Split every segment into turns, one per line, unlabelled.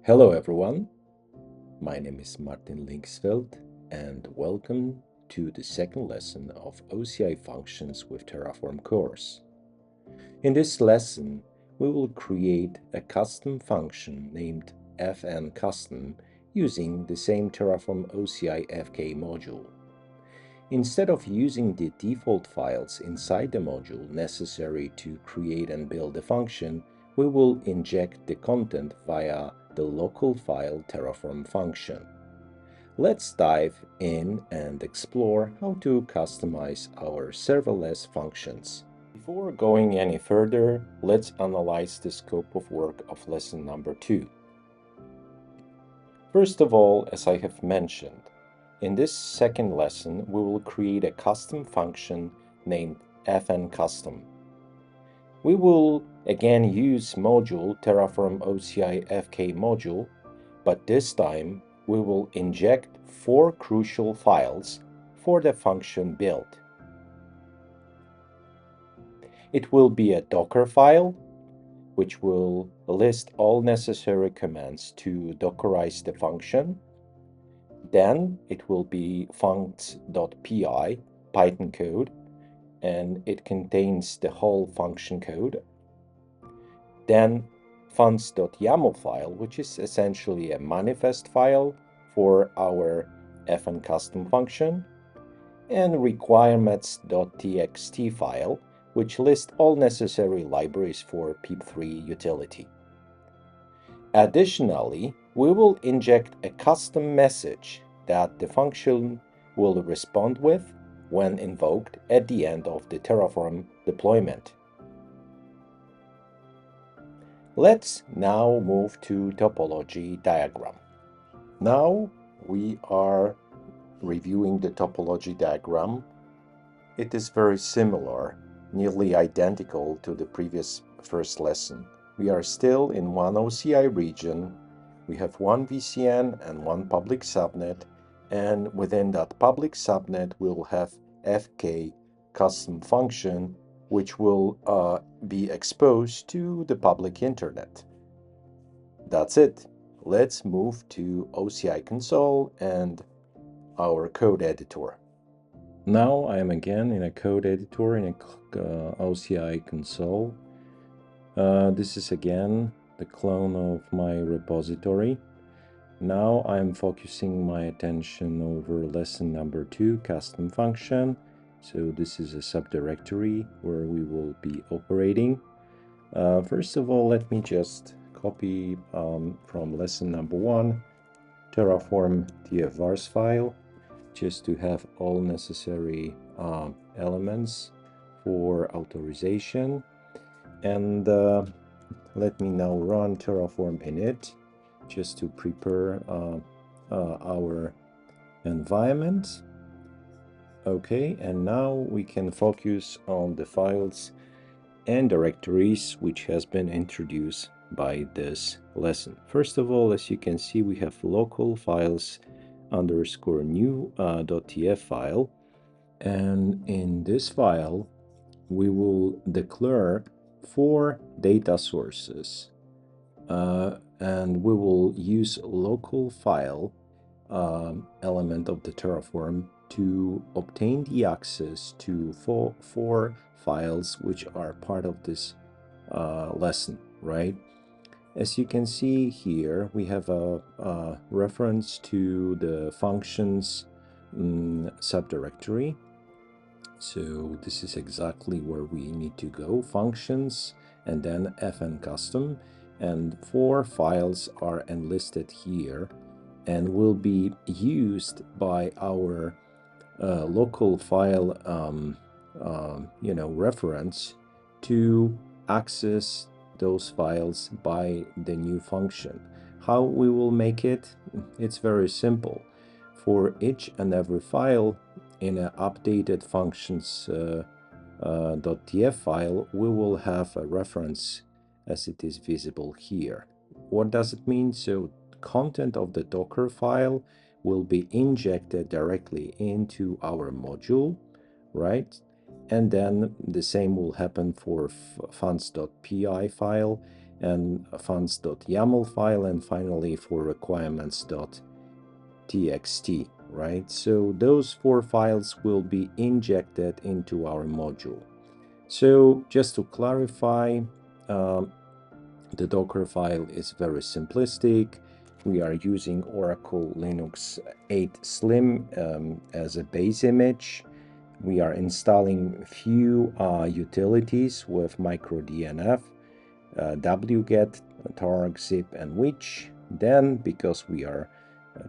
Hello everyone, my name is Martin Linksfeld and welcome to the second lesson of OCI functions with Terraform course. In this lesson, we will create a custom function named fncustom using the same terraform-oci-fk module. Instead of using the default files inside the module necessary to create and build a function, we will inject the content via the local file Terraform function. Let's dive in and explore how to customize our serverless functions. Before going any further, let's analyze the scope of work of lesson number 2. First of all, as I have mentioned, in this second lesson, we will create a custom function named fncustom. We will again use module terraform-oci-fk-module, but this time we will inject 4 crucial files for the function build. It will be a Dockerfile, which will list all necessary commands to dockerize the function. Then it will be func.py Python code, and it contains the whole function code. Then func.yaml file, which is essentially a manifest file for our fncustom function, and requirements.txt file, which lists all necessary libraries for pip3 utility. Additionally, we will inject a custom message that the function will respond with when invoked at the end of the Terraform deployment. Let's now move to topology diagram. Now we are reviewing the topology diagram. It is very similar, nearly identical to the previous first lesson. We are still in one OCI region. We have one VCN and one public subnet, and within that public subnet we'll have fk custom function, which will be exposed to the public internet. That's it. Let's move to OCI console and our code editor. Now I am again in a code editor in a OCI console. This is again the clone of my repository. Now I'm focusing my attention over lesson number 2, custom function. So this is a subdirectory where we will be operating. First of all, let me just copy from lesson number 1, terraform tfvars file, just to have all necessary elements for authorization. And let me now run terraform init just to prepare our environment. Okay, and now we can focus on the files and directories which has been introduced by this lesson. First of all, as you can see, we have local files underscore new .tf file, and in this file we will declare 4 data sources, and we will use local file element of the Terraform to obtain the access to 4 files which are part of this lesson, right? As you can see here, we have a reference to the functions subdirectory. So this is exactly where we need to go, functions, and then fncustom, and 4 files are enlisted here and will be used by our local file reference to access those files by the new function. How we will make it? It's very simple. For each and every file in an updated functions .tf file, we will have a reference as it is visible here. What does it mean? So content of the Docker file will be injected directly into our module, right? And then the same will happen for func.py file, and func.yaml file, and finally for requirements.txt, right? So those 4 files will be injected into our module. So just to clarify, the Dockerfile is very simplistic. We are using Oracle Linux 8 Slim as a base image. We are installing few utilities with microdnf, wget, targ, zip, and which. Then, because we are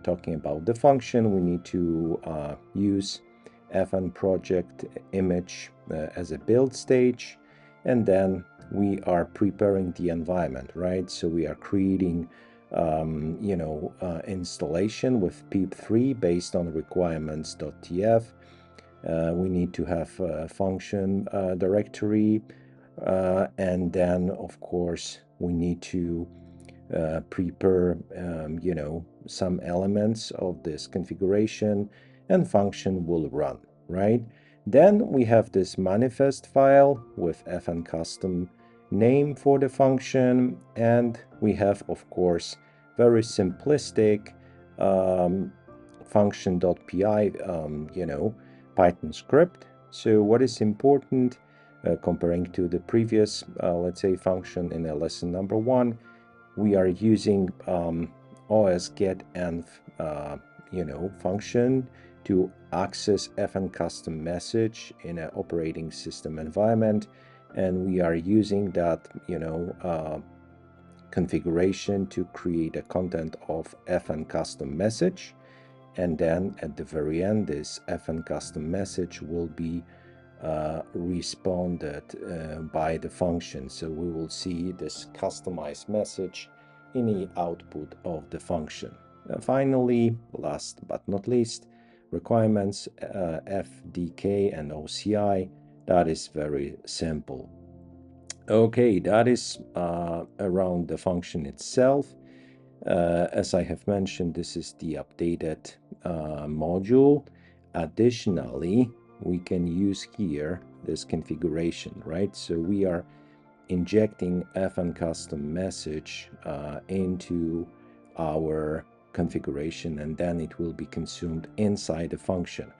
talking about the function, we need to use fn project image as a build stage, and then we are preparing the environment, right? So we are creating installation with pip3 based on requirements.txt. We need to have a function directory, and then of course we need to prepare some elements of this configuration, and function will run, right? Then we have this manifest file with fncustom name for the function, and we have, of course, very simplistic func.py Python script. So what is important comparing to the previous let's say function in lesson number 1, we are using os-get-env function to access fncustom message in an operating system environment, and we are using that configuration to create a content of fncustom message, and then at the very end this fncustom message will be responded by the function. So we will see this customized message in the output of the function. Finally, last but not least, requirements, FDK and OCI. That is very simple. Okay, that is around the function itself. As I have mentioned, this is the updated module. Additionally, we can use here this configuration, right? So we are injecting fncustom message into our configuration, and then it will be consumed inside the function.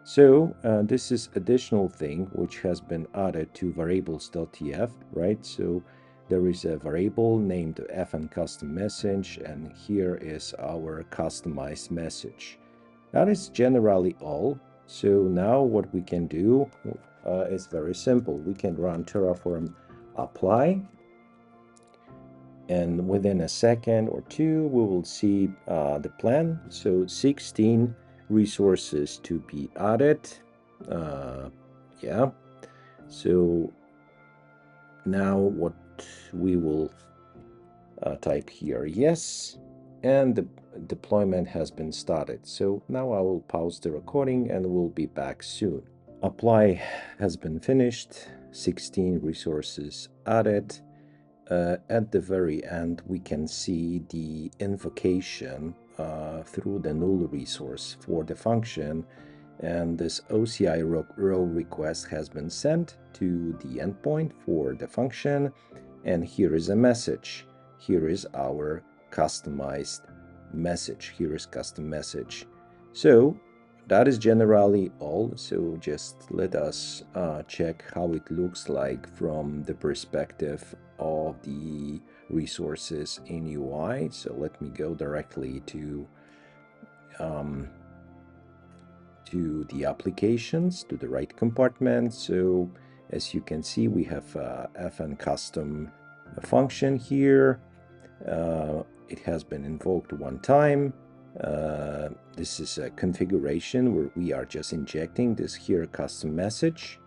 So this is additional thing which has been added to variables.tf, right? So there is a variable named fncustom message, and here is our customized message. That is generally all. So now what we can do is very simple. We can run terraform apply, and within a second or two we will see the plan. So 16 resources to be added. Yeah, so now what we will type here, yes, and the deployment has been started. So now I will pause the recording and we'll be back soon. Apply has been finished, 16 resources added. At the very end, we can see the invocation through the null resource for the function, and this OCI row request has been sent to the endpoint for the function, and here is a message. Here is our customized message. Here is custom message. So that is generally all. So just let us check how it looks like from the perspective of the resources in UI. So let me go directly to the applications, to the right compartment. So as you can see, we have fncustom function here. It has been invoked one time. This is a configuration where we are just injecting this here custom message.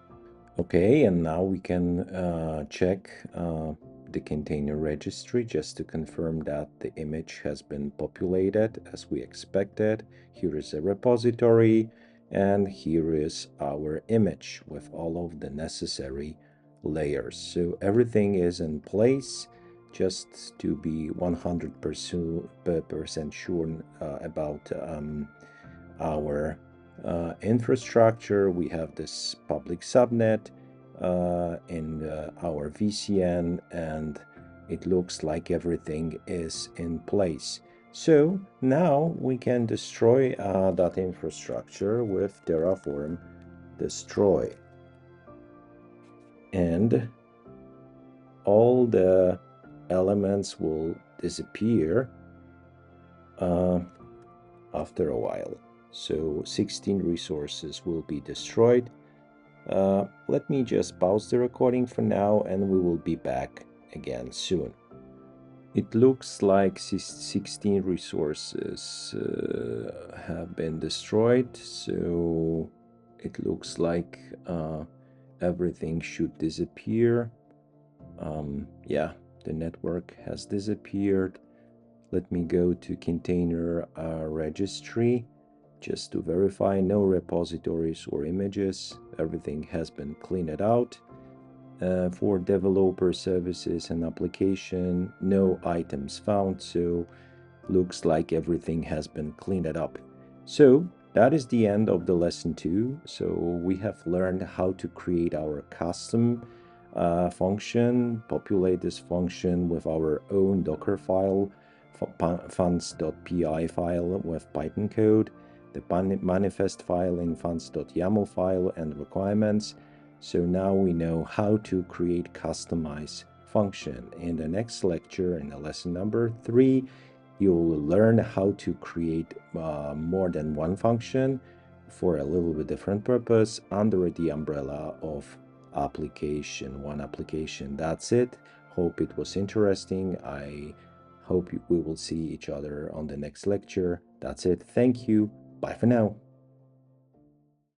Okay, and now we can check the container registry just to confirm that the image has been populated as we expected. Here is a repository, and here is our image with all of the necessary layers. So everything is in place. Just to be 100% sure about our infrastructure, we have this public subnet in our VCN, and it looks like everything is in place. So now we can destroy that infrastructure with terraform destroy. And all the elements will disappear after a while. So 16 resources will be destroyed. Let me just pause the recording for now and we will be back again soon. It looks like 16 resources have been destroyed, so it looks like everything should disappear. Yeah, the network has disappeared. Let me go to container registry just to verify no repositories or images. Everything has been cleaned out. For developer services and application, no items found, so looks like everything has been cleaned up. So that is the end of the lesson 2. So we have learned how to create our custom function, populate this function with our own Dockerfile, func.py file with Python code, the manifest file in func.yaml file, and requirements. So now we know how to create customize function. In the next lecture, in the lesson number 3, you'll learn how to create more than one function for a little bit different purpose under the umbrella of one application. That's it. Hope it was interesting. I hope we will see each other on the next lecture. That's it. Thank you. Bye for now.